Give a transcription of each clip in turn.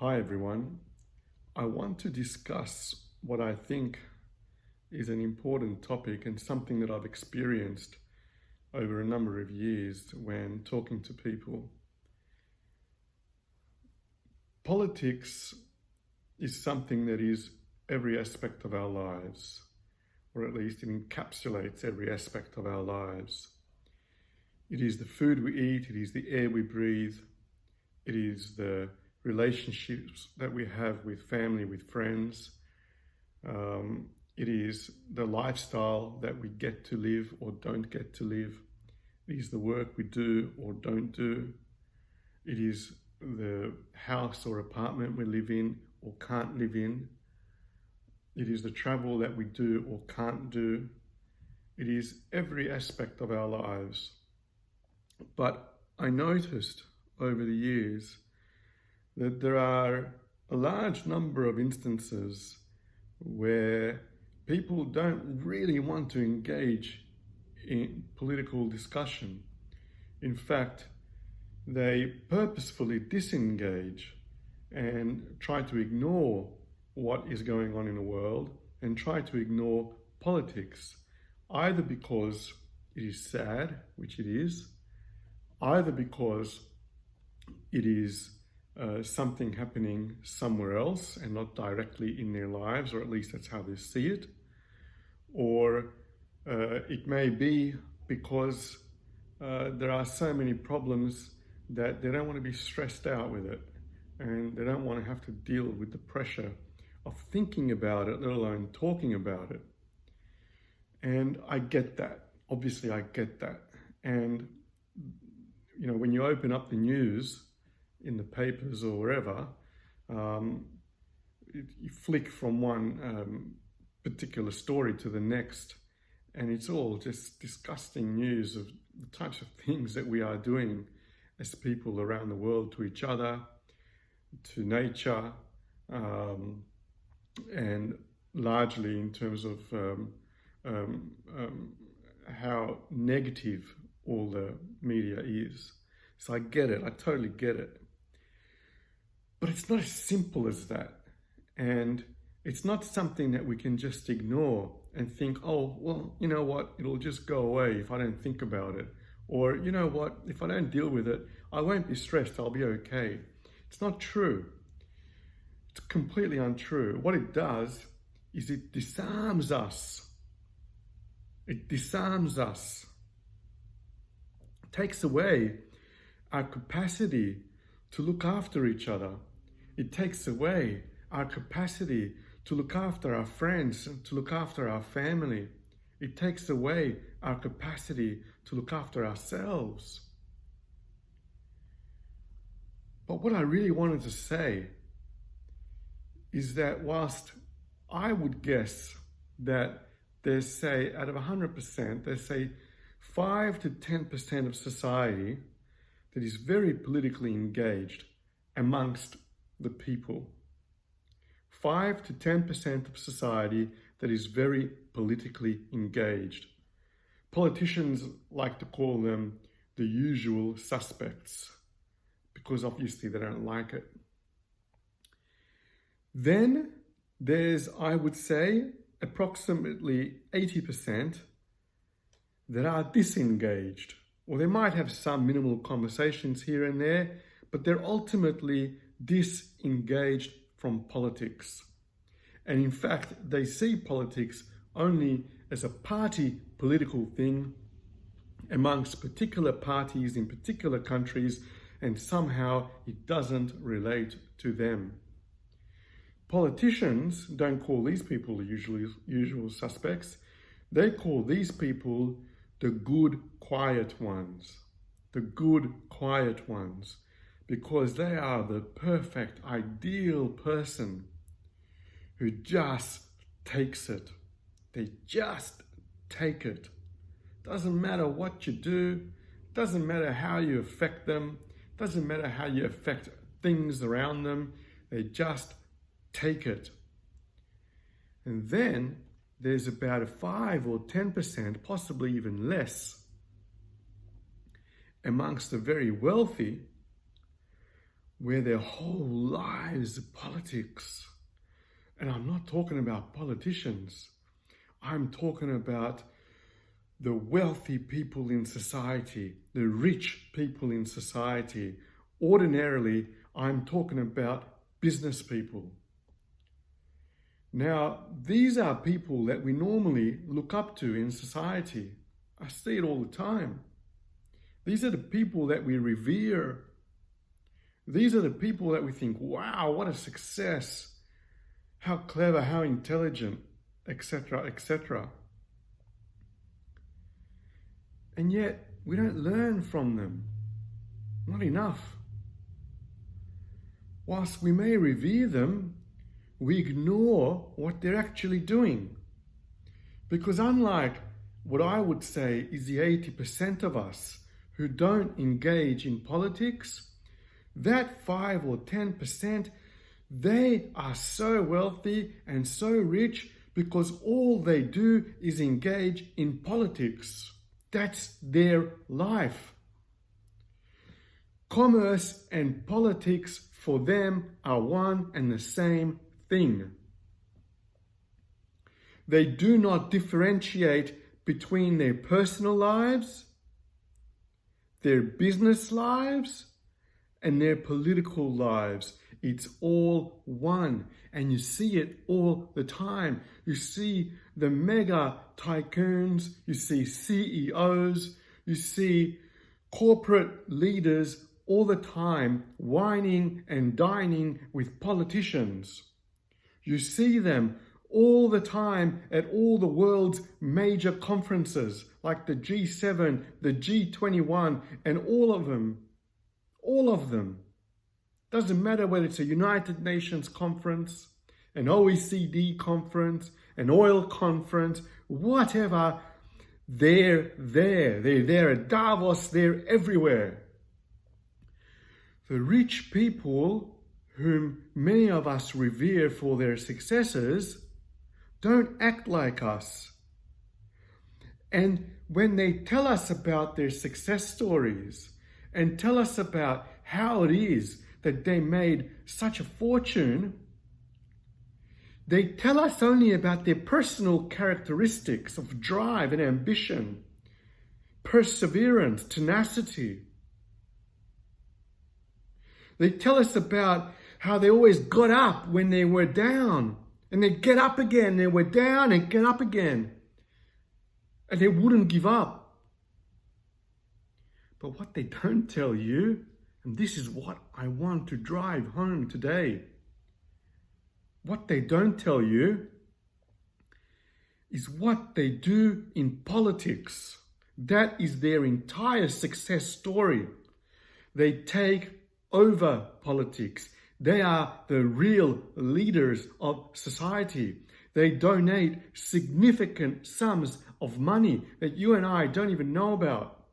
Hi everyone. I want to discuss what I think is an important topic and something that I've experienced over a number of years when talking to people. Politics is something that is every aspect of our lives, or at least it encapsulates every aspect of our lives. It is the food we eat, it is the air we breathe, it is the relationships that we have with family, with friends. It is the lifestyle that we get to live or don't get to live. It is the work we do or don't do. It is the house or apartment we live in or can't live in. It is the travel that we do or can't do. It is every aspect of our lives. But I noticed over the years that there are a large number of instances where people don't really want to engage in political discussion. In fact, they purposefully disengage and try to ignore what is going on in the world and try to ignore politics, either because it is sad, which it is, either because it is something happening somewhere else and not directly in their lives, or at least that's how they see it. Or it may be because there are so many problems that they don't want to be stressed out with it, and they don't want to have to deal with the pressure of thinking about it, let alone talking about it. And I get that. Obviously, I get that. And, you know, when you open up the news in the papers or wherever, you flick from one particular story to the next, and it's all just disgusting news of the types of things that we are doing as people around the world to each other, to nature, and largely in terms of how negative all the media is. So I get it, I totally get it. But it's not as simple as that. And it's not something that we can just ignore and think, oh, well, you know what, it'll just go away if I don't think about it. Or, you know what, if I don't deal with it, I won't be stressed, I'll be okay. It's not true. It's completely untrue. What it does is it disarms us. It disarms us. It takes away our capacity to look after each other. It takes away our capacity to look after our friends, to look after our family. It takes away our capacity to look after ourselves. But what I really wanted to say is that whilst I would guess that there's, say, out of 100%, there's, say, 5 to 10% of society that is very politically engaged amongst the people. 5 to 10% of society that is very politically engaged. Politicians like to call them the usual suspects because obviously they don't like it. Then there's, I would say, approximately 80% that are disengaged. Or they might have some minimal conversations here and there, but they're ultimately disengaged from politics. And in fact, they see politics only as a party political thing amongst particular parties in particular countries, and somehow it doesn't relate to them. Politicians don't call these people the usual suspects. They call these people the good, quiet ones. The good, quiet ones. Because they are the perfect, ideal person who just takes it. They just take it. Doesn't matter what you do. Doesn't matter how you affect them. Doesn't matter how you affect things around them. They just take it. And then there's about a 5 or 10%, possibly even less, amongst the very wealthy, where their whole lives are politics. And I'm not talking about politicians. I'm talking about the wealthy people in society, the rich people in society. Ordinarily, I'm talking about business people. Now, these are people that we normally look up to in society. I see it all the time. These are the people that we revere. These are the people that we think, wow, what a success. How clever, how intelligent, etc., etc. And yet, we don't learn from them. Not enough. Whilst we may revere them, we ignore what they're actually doing. Because unlike what I would say is the 80% of us who don't engage in politics, that 5 or 10%, they are so wealthy and so rich because all they do is engage in politics. That's their life. Commerce and politics for them are one and the same thing. They do not differentiate between their personal lives, their business lives, and their political lives. It's all one, and you see it all the time. You see the mega tycoons, you see CEOs, you see corporate leaders all the time whining and dining with politicians. You see them all the time at all the world's major conferences like the G7, the G21, and all of them. Doesn't matter whether it's a United Nations conference, an OECD conference, an oil conference, whatever, they're there. They're there at Davos, they're everywhere. The rich people whom many of us revere for their successes don't act like us. And when they tell us about their success stories and tell us about how it is that they made such a fortune, they tell us only about their personal characteristics of drive and ambition, perseverance, tenacity. They tell us about how they always got up when they were down, and they get up again. They were down and get up again, and they wouldn't give up. But what they don't tell you, and this is what I want to drive home today, what they don't tell you is what they do in politics. That is their entire success story. They take over politics. They are the real leaders of society. They donate significant sums of money that you and I don't even know about.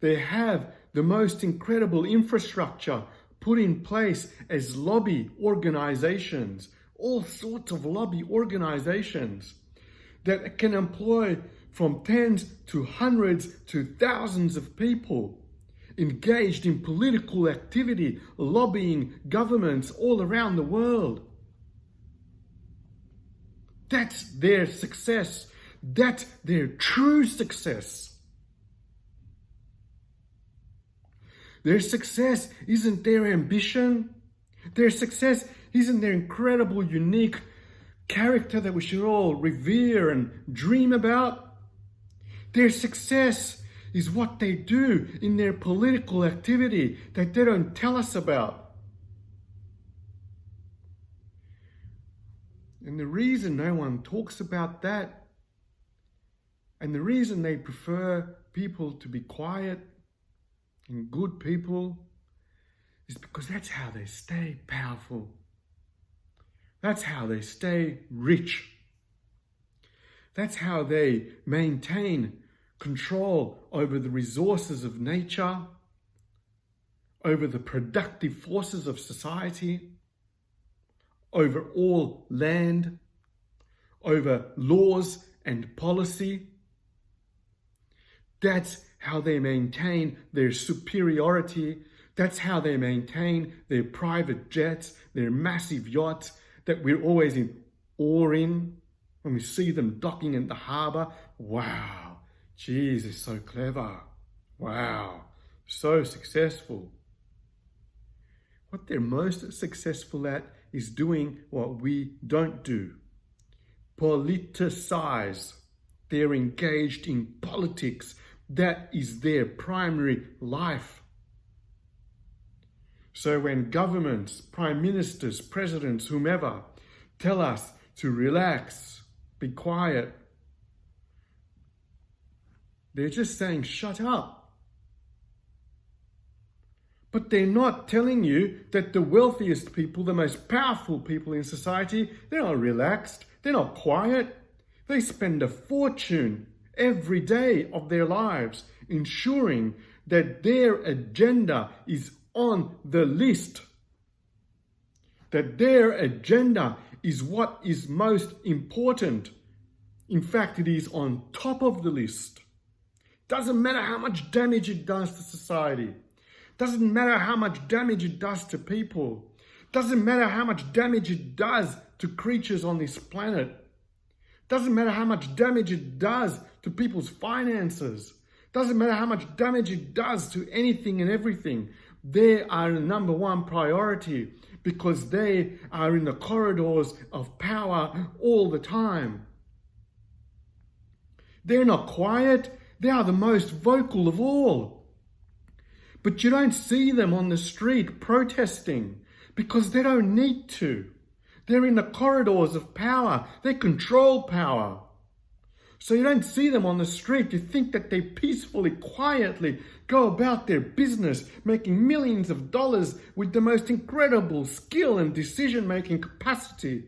They have the most incredible infrastructure put in place as lobby organizations, all sorts of lobby organizations that can employ from tens to hundreds to thousands of people engaged in political activity, lobbying governments all around the world. That's their success. That's their true success. Their success isn't their ambition. Their success isn't their incredible, unique character that we should all revere and dream about. Their success is what they do in their political activity that they don't tell us about. And the reason no one talks about that, and the reason they prefer people to be quiet and good people, is because that's how they stay powerful. That's how they stay rich. That's how they maintain control over the resources of nature, over the productive forces of society, over all land, over laws and policy. That's how they maintain their superiority That's how they maintain their private jets, their massive yachts that we're always in awe in when we see them docking in the harbour. Wow, geez, they're so clever. Wow, so successful. What they're most successful at is doing what we don't do. Politicize. They're engaged in politics. That is their primary life. So when governments, prime ministers, presidents, whomever, tell us to relax, be quiet, they're just saying, shut up. But they're not telling you that the wealthiest people, the most powerful people in society, they're not relaxed, they're not quiet. They spend a fortune every day of their lives ensuring that their agenda is on the list. That their agenda is what is most important. In fact, it is on top of the list. Doesn't matter how much damage it does to society. Doesn't matter how much damage it does to people. Doesn't matter how much damage it does to creatures on this planet. Doesn't matter how much damage it does to people's finances. Doesn't matter how much damage it does to anything and everything. They are the number one priority because they are in the corridors of power all the time. They're not quiet. They are the most vocal of all. But you don't see them on the street protesting because they don't need to. They're in the corridors of power. They control power. So you don't see them on the street. You think that they peacefully, quietly go about their business, making millions of dollars with the most incredible skill and decision-making capacity.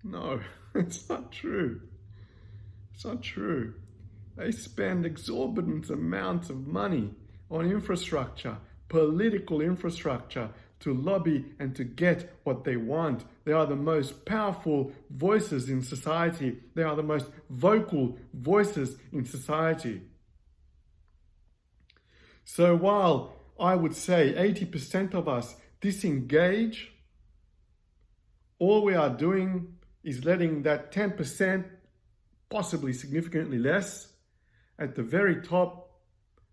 No, it's not true. It's not true. They spend exorbitant amounts of money on infrastructure, political infrastructure, to lobby and to get what they want. They are the most powerful voices in society. They are the most vocal voices in society. So while I would say 80% of us disengage, all we are doing is letting that 10%, possibly significantly less, at the very top,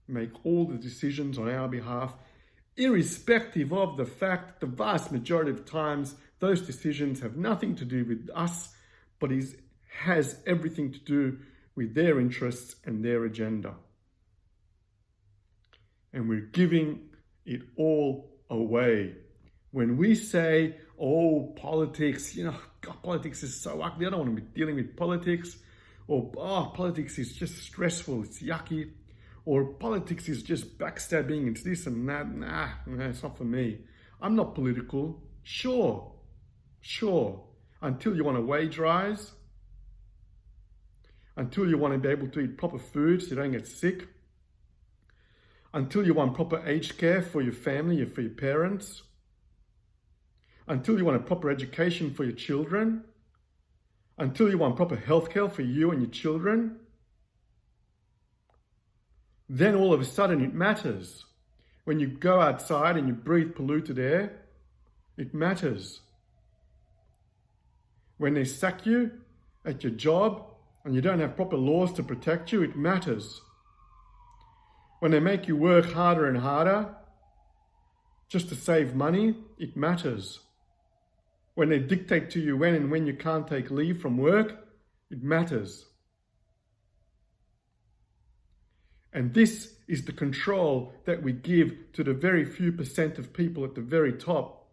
make all the decisions on our behalf, irrespective of the fact that the vast majority of times those decisions have nothing to do with us, but has everything to do with their interests and their agenda. And we're giving it all away. When we say, oh, politics, God, politics is so ugly, I don't want to be dealing with politics. Or, oh, politics is just stressful, it's yucky. Or politics is just backstabbing, it's this and that. Nah, it's not for me. I'm not political. Sure. Until you want a wage rise. Until you want to be able to eat proper food so you don't get sick. Until you want proper aged care for your family, for your parents. Until you want a proper education for your children. Until you want proper healthcare for you and your children. Then all of a sudden it matters. When you go outside and you breathe polluted air, it matters. When they sack you at your job and you don't have proper laws to protect you, it matters. When they make you work harder and harder just to save money, it matters. When they dictate to you when and when you can't take leave from work, it matters. And this is the control that we give to the very few percent of people at the very top.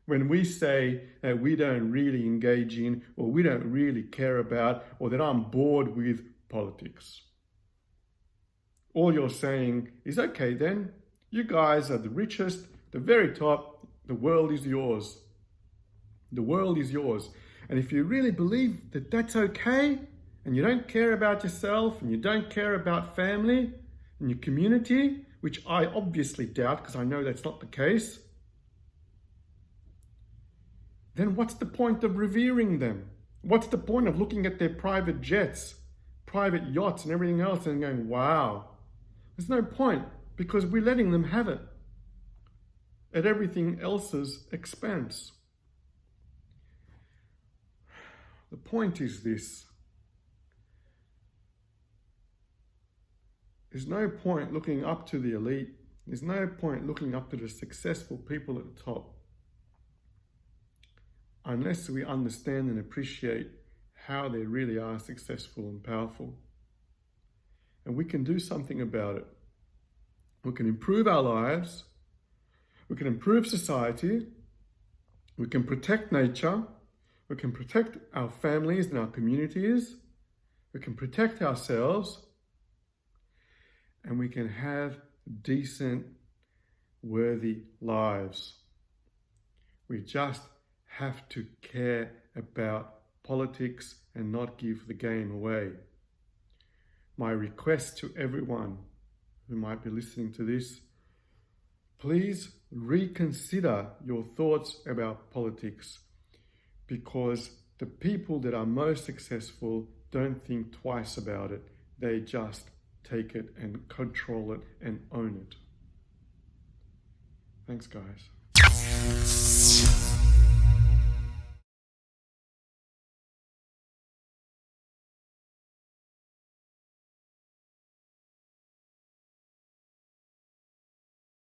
When we say that we don't really engage in, or we don't really care about, or that I'm bored with politics. All you're saying is, okay then, you guys are the richest, the very top, the world is yours. The world is yours. And if you really believe that that's okay, and you don't care about yourself, and you don't care about family and your community, which I obviously doubt because I know that's not the case, then what's the point of revering them? What's the point of looking at their private jets, private yachts and everything else and going, wow? There's no point. because we're letting them have it at everything else's expense. The point is this: there's no point looking up to the elite. There's no point looking up to the successful people at the top unless we understand and appreciate how they really are successful and powerful. And we can do something about it. We can improve our lives. We can improve society. We can protect nature. We can protect our families and our communities. We can protect ourselves. And we can have decent, worthy lives. We just have to care about politics and not give the game away. My request to everyone who might be listening to this, please reconsider your thoughts about politics, because the people that are most successful don't think twice about it. They just take it and control it and own it. Thanks, guys.